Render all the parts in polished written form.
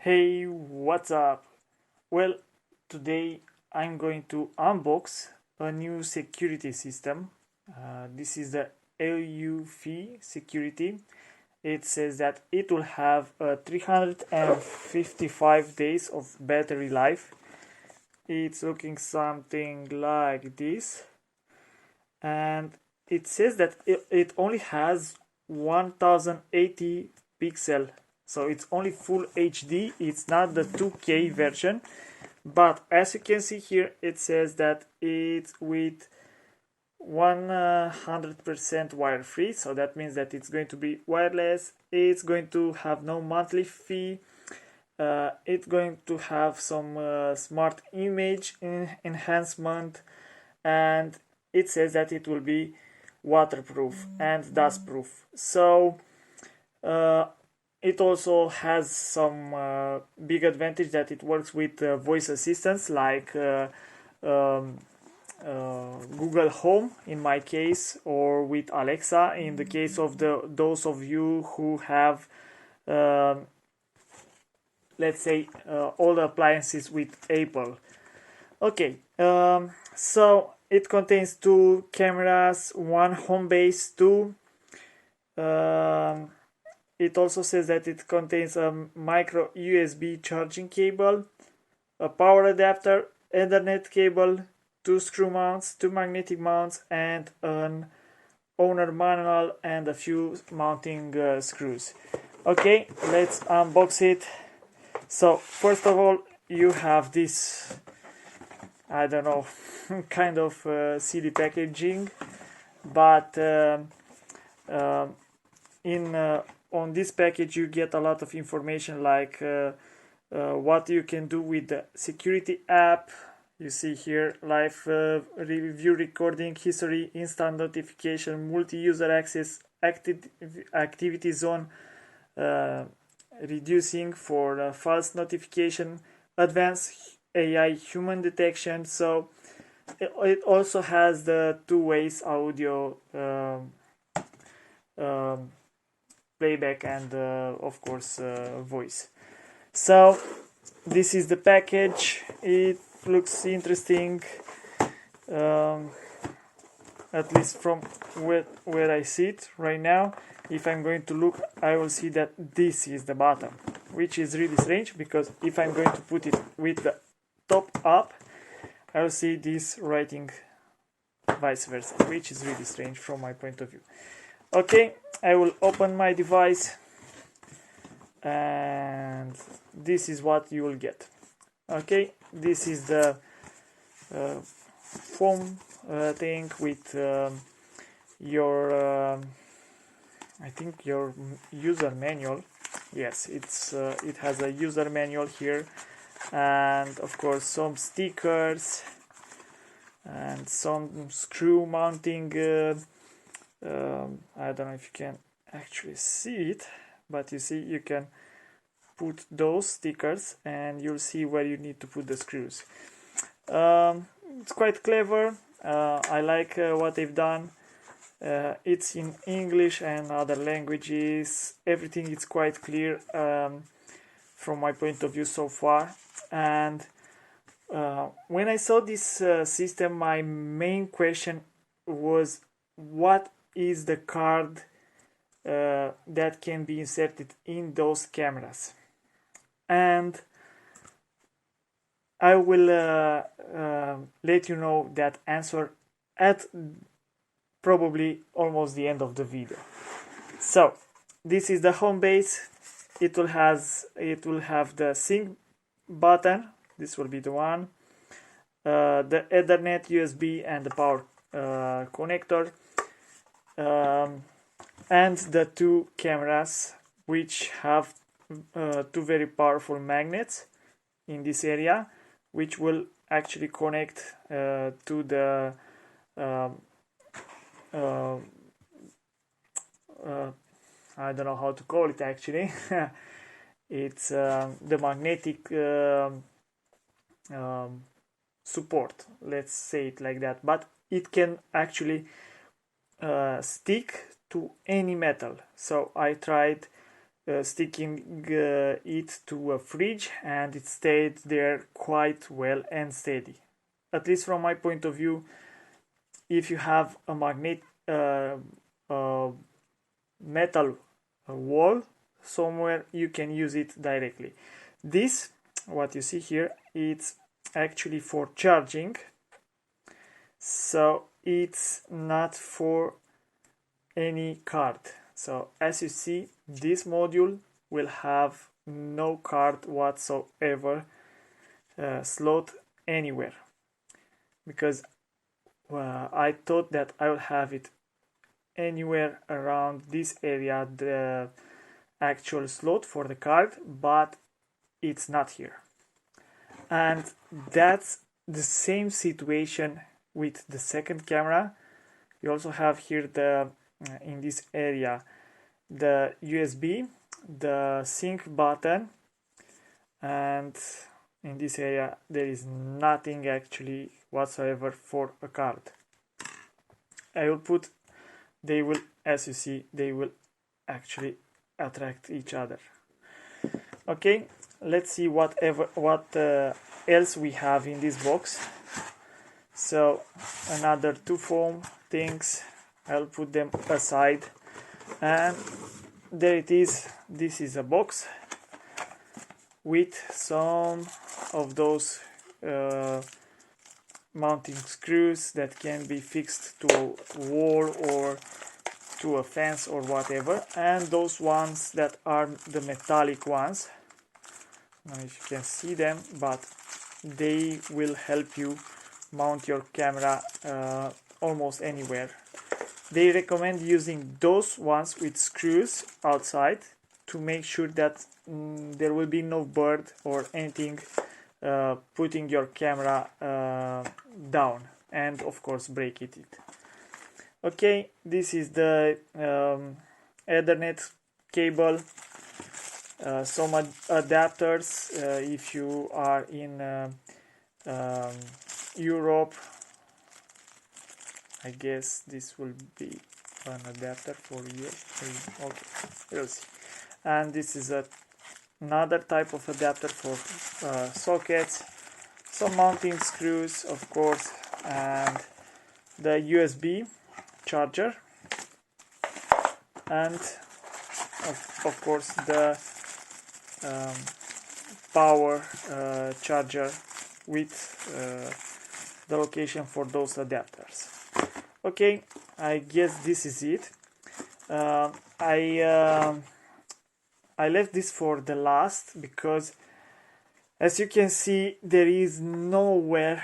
Hey, what's up? Well, today I'm going to unbox a new security system. This is the Eufy Security. It says that it will have 355 days of battery life. It's looking something like this, and it says that it only has 1080 pixel, so it's only full HD. It's not the 2K version, but as you can see here, it says that it's with 100% wire free, so that means that it's going to be wireless. It's going to have no monthly fee. It's going to have some smart image enhancement, and it says that it will be waterproof and dust proof. So it also has some big advantage that it works with voice assistants like Google Home in my case, or with Alexa in the case of those of you who have let's say all the appliances with Apple. Okay, so it contains 2 cameras, 1 home base, 2. It also says that it contains a micro USB charging cable, a power adapter, Ethernet cable, 2 screw mounts, 2 magnetic mounts, and an owner manual and a few mounting screws. Okay, let's unbox it. So first of all, you have this, I don't know, kind of silly packaging, but on this package you get a lot of information like what you can do with the security app. You see here live review recording, history, instant notification, multi-user access, activity zone reducing for false notification, advanced AI human detection. So it also has the 2 ways audio playback and of course voice. So this is the package. It looks interesting, at least from where I see it right now. If I'm going to look, I will see that this is the bottom, which is really strange, because if I'm going to put it with the top up, I will see this writing vice versa, which is really strange from my point of view. Okay, I will open my device, and this is what you will get. Okay, this is the foam thing with your I think your user manual. Yes, it has a user manual here, and of course some stickers and some screw mounting. I don't know if you can actually see it, but you see you can put those stickers and you'll see where you need to put the screws. It's quite clever. I like what they've done. It's in English and other languages. Everything is quite clear from my point of view so far. And when I saw this system, my main question was, what is the card that can be inserted in those cameras? And I will let you know that answer at probably almost the end of the video. So this is the home base. It will have the sync button. This will be the one, the Ethernet, USB, and the power connector, and the 2 cameras, which have 2 very powerful magnets in this area, which will actually connect to the I don't know how to call it actually. It's the magnetic support, let's say it like that, but it can actually stick to any metal. So I tried sticking it to a fridge, and it stayed there quite well and steady. At least from my point of view, if you have a metal wall somewhere, you can use it directly. This, what you see here, it's actually for charging, so it's not for any card. So as you see, this module will have no card whatsoever slot anywhere, because I thought that I will have it anywhere around this area, the actual slot for the card, but it's not here. And that's the same situation with the second camera. You also have here the in this area the USB, the sync button, and in this area there is nothing actually whatsoever for a card. I will put, they will, as you see, they will actually attract each other. Okay, let's see what else we have in this box. So another two foam things, I'll put them aside, and there it is. This is a box with some of those mounting screws that can be fixed to a wall or to a fence or whatever, and those ones that are the metallic ones. I don't know if you can see them, but they will help you mount your camera almost anywhere. They recommend using those ones with screws outside to make sure that there will be no bird or anything putting your camera down, and of course break it. Okay, this is the Ethernet cable, some adapters if you are in Europe. I guess this will be an adapter for you. Okay, we'll see. And this is another type of adapter for sockets, some mounting screws, of course, and the USB charger, and of course the power charger with the location for those adapters. Okay, I guess this is it. I left this for the last because, as you can see, there is nowhere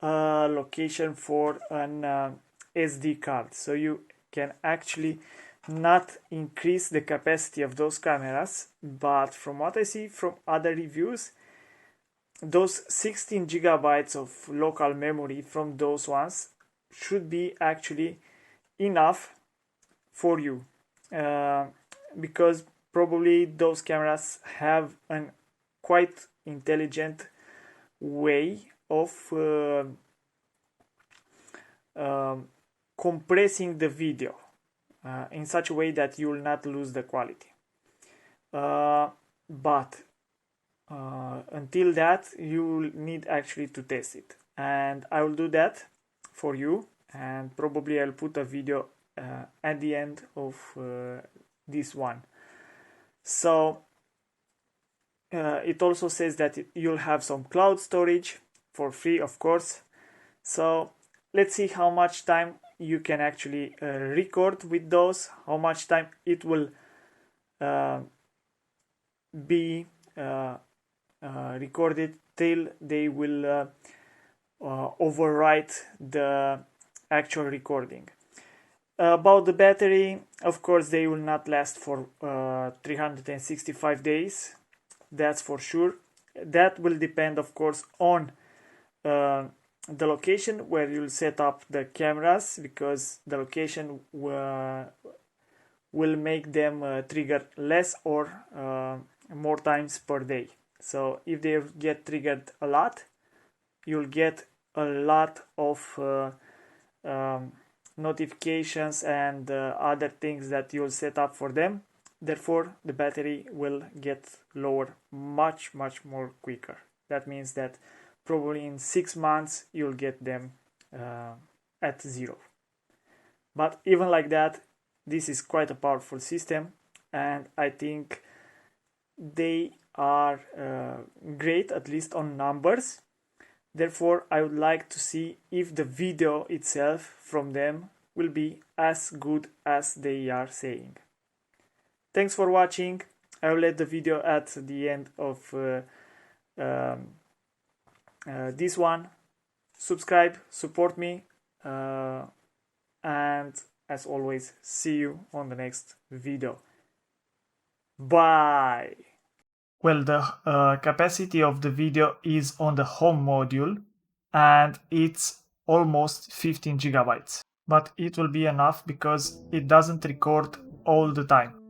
location for an SD card, so you can actually not increase the capacity of those cameras. But from what I see from other reviews, those 16 gigabytes of local memory from those ones should be actually enough for you, because probably those cameras have a quite intelligent way of compressing the video in such a way that you will not lose the quality. But until that, you will need actually to test it, and I will do that for you, and probably I'll put a video at the end of this one. So it also says that you'll have some cloud storage for free, of course. So let's see how much time you can actually record with those, how much time it will be recorded till they will overwrite the actual recording. About the battery, of course, they will not last for 365 days, that's for sure. That will depend, of course, on the location where you'll set up the cameras, because the location will make them trigger less or more times per day. So if they get triggered a lot, you'll get a lot of notifications and other things that you'll set up for them. Therefore, the battery will get lower much more quicker. That means that probably in 6 months you'll get them at 0. But even like that, this is quite a powerful system, and I think they are great, at least on numbers. Therefore, I would like to see if the video itself from them will be as good as they are saying. Thanks for watching. I will let the video at the end of this one. Subscribe, support me, and as always, see you on the next video. Bye! Well, the capacity of the video is on the home module, and it's almost 15 gigabytes. But it will be enough because it doesn't record all the time.